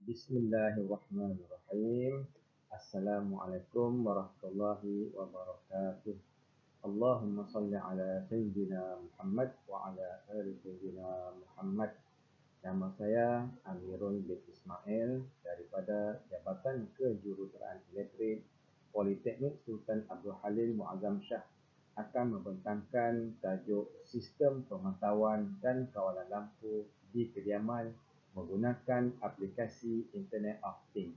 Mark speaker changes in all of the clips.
Speaker 1: Bismillahirrahmanirrahim. Assalamualaikum warahmatullahi wabarakatuh. Allahumma salli ala Sayyidina Muhammad wa ala ali Sayyidina Muhammad. Nama saya Amirul bin Ismail daripada Jabatan Kejuruteraan Elektrik Politeknik Sultan Abdul Halim Muazzam Shah akan membentangkan tajuk Sistem Pemantauan dan Kawalan Lampu di Kediaman menggunakan aplikasi Internet of Things.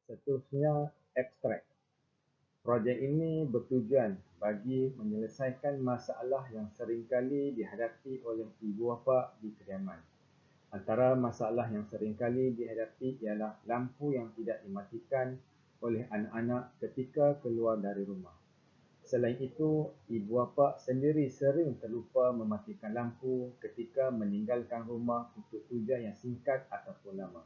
Speaker 1: Seterusnya, ekstrak. Projek ini bertujuan bagi menyelesaikan masalah yang seringkali dihadapi oleh ibu bapa di kediaman. Antara masalah yang seringkali dihadapi ialah lampu yang tidak dimatikan oleh anak-anak ketika keluar dari rumah. Selain itu, ibu bapa sendiri sering terlupa mematikan lampu ketika meninggalkan rumah untuk tujuan yang singkat ataupun lama.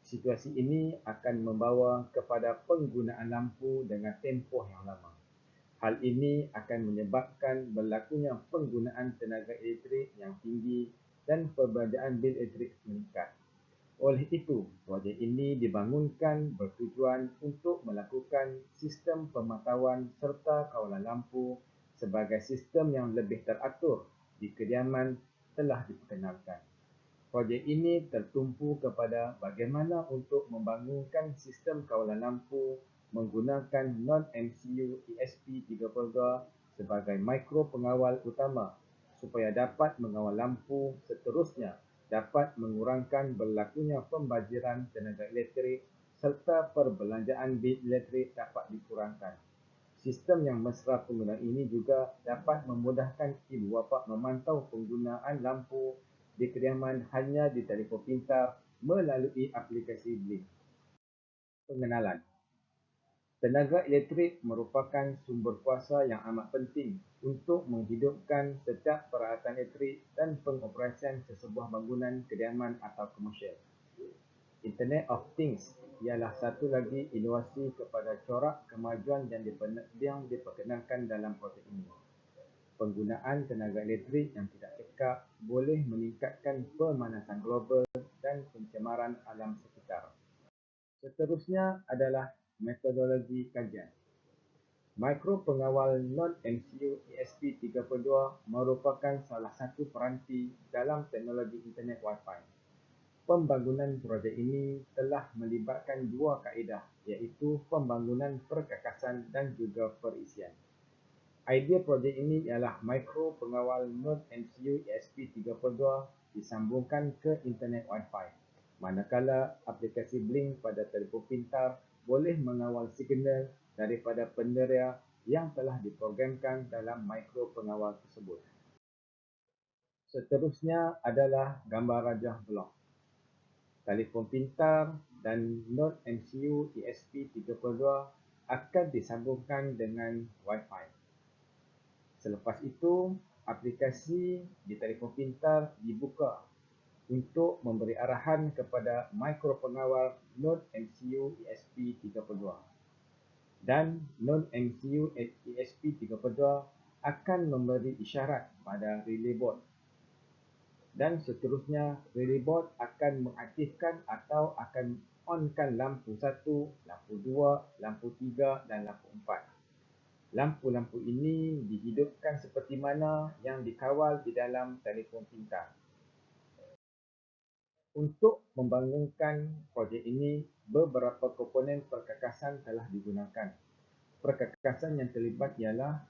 Speaker 1: Situasi ini akan membawa kepada penggunaan lampu dengan tempoh yang lama. Hal ini akan menyebabkan berlakunya penggunaan tenaga elektrik yang tinggi dan perbelanjaan bil elektrik meningkat. Oleh itu, projek ini dibangunkan bertujuan untuk melakukan sistem pemantauan serta kawalan lampu sebagai sistem yang lebih teratur di kediaman telah diperkenalkan. Projek ini tertumpu kepada bagaimana untuk membangunkan sistem kawalan lampu menggunakan non-MCU ESP32 sebagai mikro pengawal utama supaya dapat mengawal lampu seterusnya dapat mengurangkan berlakunya pembaziran tenaga elektrik serta perbelanjaan bil elektrik dapat dikurangkan. Sistem yang mesra pengguna ini juga dapat memudahkan ibu bapa memantau penggunaan lampu di kediaman hanya di telefon pintar melalui aplikasi Blink. Pengenalan. Tenaga elektrik merupakan sumber kuasa yang amat penting untuk menghidupkan setiap peralatan elektrik dan pengoperasian sesebuah bangunan kediaman atau komersial. Internet of Things ialah satu lagi inovasi kepada corak kemajuan yang diperkenalkan dalam projek ini. Penggunaan tenaga elektrik yang tidak cekap boleh meningkatkan pemanasan global dan pencemaran alam sekitar. Seterusnya adalah metodologi kajian. Mikro pengawal non-MCU ESP32 merupakan salah satu peranti dalam teknologi internet Wi-Fi. Pembangunan projek ini telah melibatkan dua kaedah iaitu pembangunan perkakasan dan juga perisian. Idea projek ini ialah mikro pengawal non-MCU ESP32 disambungkan ke internet Wi-Fi. Manakala aplikasi Blink pada telefon pintar boleh mengawal signal daripada penderia yang telah diprogramkan dalam mikro pengawal tersebut. Seterusnya adalah gambar rajah blok. Telefon pintar dan non-MCU ESP32 akan disambungkan dengan Wi-Fi. Selepas itu, aplikasi di telefon pintar dibuka untuk memberi arahan kepada mikro pengawal non-MCU ESP32. Dan non-MCU ESP32 akan memberi isyarat pada relay board. Dan seterusnya, relay board akan mengaktifkan atau akan onkan lampu 1, lampu 2, lampu 3 dan lampu 4. Lampu-lampu ini dihidupkan seperti mana yang dikawal di dalam telefon pintar. Untuk membangunkan projek ini, beberapa komponen perkakasan telah digunakan. Perkakasan yang terlibat ialah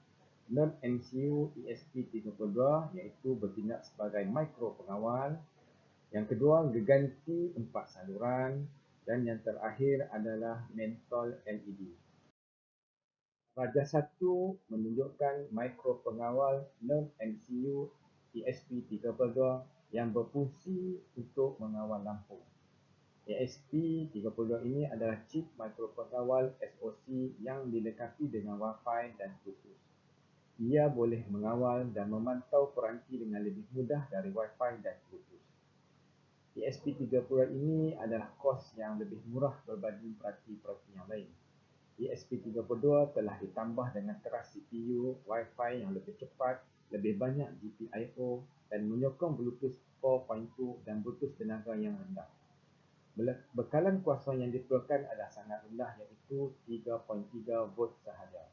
Speaker 1: non-MCU ESP32 iaitu bertindak sebagai mikro pengawal. Yang kedua, geganti 4 saluran. Dan yang terakhir adalah mentol LED. Rajah 1 menunjukkan mikro pengawal non-MCU ESP32 yang berfungsi untuk mengawal lampu. ESP32 ini adalah chip mikro pengawal SoC yang dilengkapi dengan Wi-Fi dan Bluetooth. Ia boleh mengawal dan memantau peranti dengan lebih mudah dari Wi-Fi dan Bluetooth. ESP32 ini adalah kos yang lebih murah berbanding peranti-peranti yang lain. ESP32 telah ditambah dengan teras CPU, Wi-Fi yang lebih cepat, lebih banyak GPIO dan menyokong Bluetooth 4.2 dan Bluetooth tenaga yang rendah. Bekalan kuasa yang diperlukan adalah sangat rendah, iaitu 3.3 volt sahaja.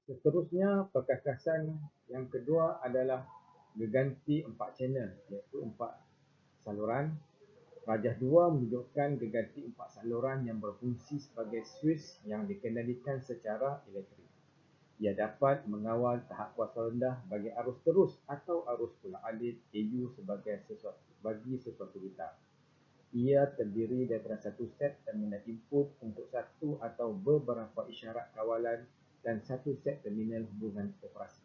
Speaker 1: Seterusnya, perkakasan yang kedua adalah geganti 4 channel, iaitu 4 saluran. Rajah 2 menunjukkan geganti 4 saluran yang berfungsi sebagai switch yang dikendalikan secara elektrik. Ia dapat mengawal tahap kuasa rendah bagi arus terus atau arus pulang-alik AU bagi sesuatu gitar. Ia terdiri daripada satu set terminal input untuk satu atau beberapa isyarat kawalan dan satu set terminal hubungan operasi.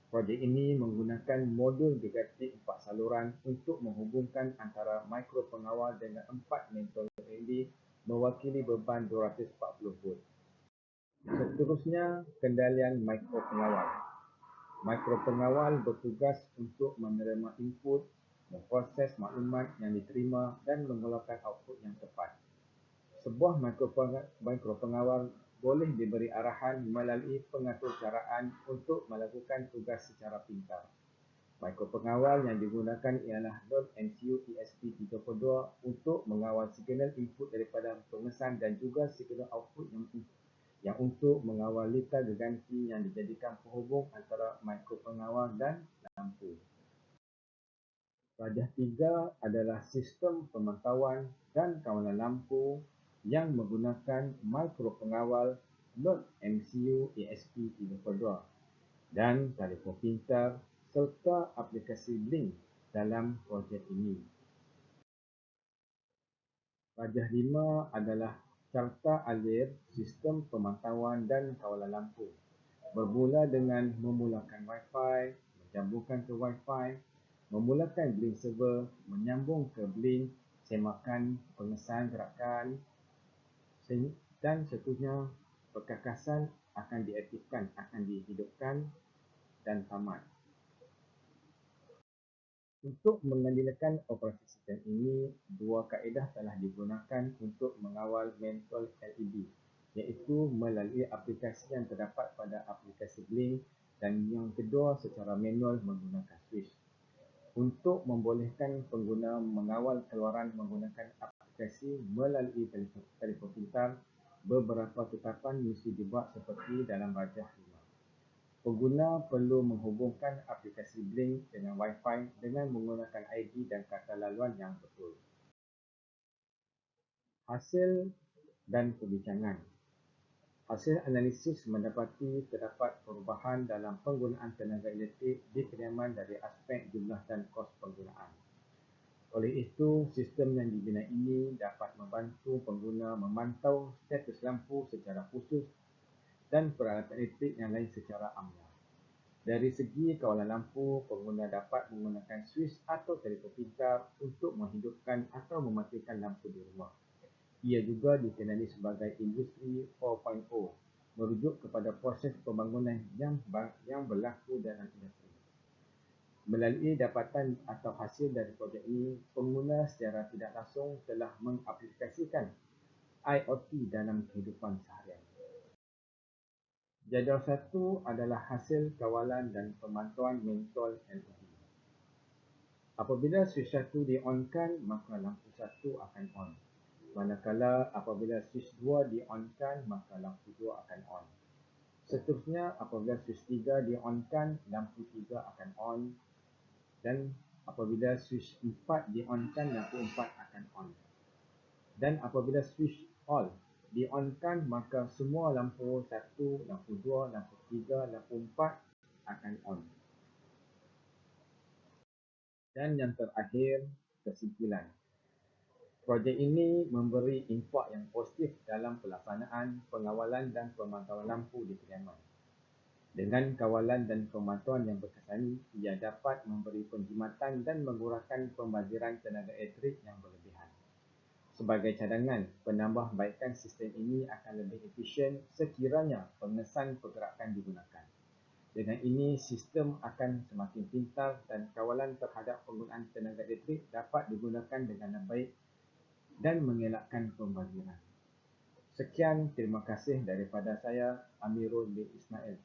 Speaker 1: Projek ini menggunakan modul geganti 4 saluran untuk menghubungkan antara mikropengawal dengan 4 mentol relay mewakili beban 240 volt. Seterusnya, kendalian mikropengawal. Mikropengawal bertugas untuk menerima input, memproses maklumat yang diterima dan mengeluarkan output yang tepat. Sebuah mikropengawal boleh diberi arahan melalui pengatur caraan untuk melakukan tugas secara pintar. Mikropengawal yang digunakan ialah non-MCU ESP32 untuk mengawal signal input daripada pengesan dan juga signal output yang untuk mengawal litar geganti yang dijadikan penghubung antara mikropengawal dan lampu. Rajah 3 adalah sistem pemantauan dan kawalan lampu yang menggunakan mikropengawal non-MCU ESP32 dan telefon pintar serta aplikasi Blink dalam projek ini. Rajah 5 adalah carta alir sistem pemantauan dan kawalan lampu. Bermula dengan memulakan Wi-Fi, menyambungkan ke Wi-Fi, memulakan Blink server, menyambung ke Blink, semakan pengesan gerakan dan seterusnya perkakasan akan diaktifkan, akan dihidupkan dan tamat. Untuk mengendalikan operasi sistem ini, dua kaedah telah digunakan untuk mengawal mentol LED, iaitu melalui aplikasi yang terdapat pada aplikasi Blink dan yang kedua secara manual menggunakan switch. Untuk membolehkan pengguna mengawal keluaran menggunakan aplikasi melalui telefon pintar, beberapa tetapan mesti dibuat seperti dalam rajah 5. Pengguna perlu menghubungkan aplikasi Blink dengan Wi-Fi dengan menggunakan ID dan kata laluan yang betul. Hasil dan perbincangan. Hasil analisis mendapati terdapat perubahan dalam penggunaan tenaga elektrik di kediaman dari aspek jumlah dan kos penggunaan. Oleh itu, sistem yang dibina ini dapat membantu pengguna memantau status lampu secara khusus dan peralatan elektrik yang lain secara amnya. Dari segi kawalan lampu, pengguna dapat menggunakan switch atau telefon pintar untuk menghidupkan atau mematikan lampu di rumah. Ia juga dikenali sebagai Industri 4.0, merujuk kepada proses pembangunan yang berlaku dalam industri. Melalui dapatan atau hasil dari projek ini, pengguna secara tidak langsung telah mengaplikasikan IoT dalam kehidupan seharian. Jadual 1 adalah hasil kawalan dan pemantauan mentol LED. Apabila switch 1 di-on-kan, maka lampu 1 akan on. Manakala apabila switch 2 di-on-kan, maka lampu 2 akan on. Seterusnya, apabila switch 3 di-on-kan, lampu 3 akan on. Dan apabila switch 4 di-on-kan, lampu 4 akan on. Dan apabila switch all di-on-kan, maka semua lampu 1, lampu 2, lampu 3, lampu 4 akan on. Dan yang terakhir, kesimpulan. Projek ini memberi impak yang positif dalam pelaksanaan pengawalan dan pemantauan lampu di kediaman. Dengan kawalan dan pemantauan yang berkesan, ia dapat memberi penjimatan dan mengurangkan pembaziran tenaga elektrik yang berlebihan. Sebagai cadangan, penambahbaikan sistem ini akan lebih efisien sekiranya pengesan pergerakan digunakan. Dengan ini, sistem akan semakin pintar dan kawalan terhadap penggunaan tenaga elektrik dapat digunakan dengan baik dan mengelakkan pembaziran. Sekian, terima kasih daripada saya, Amirul bin Ismail.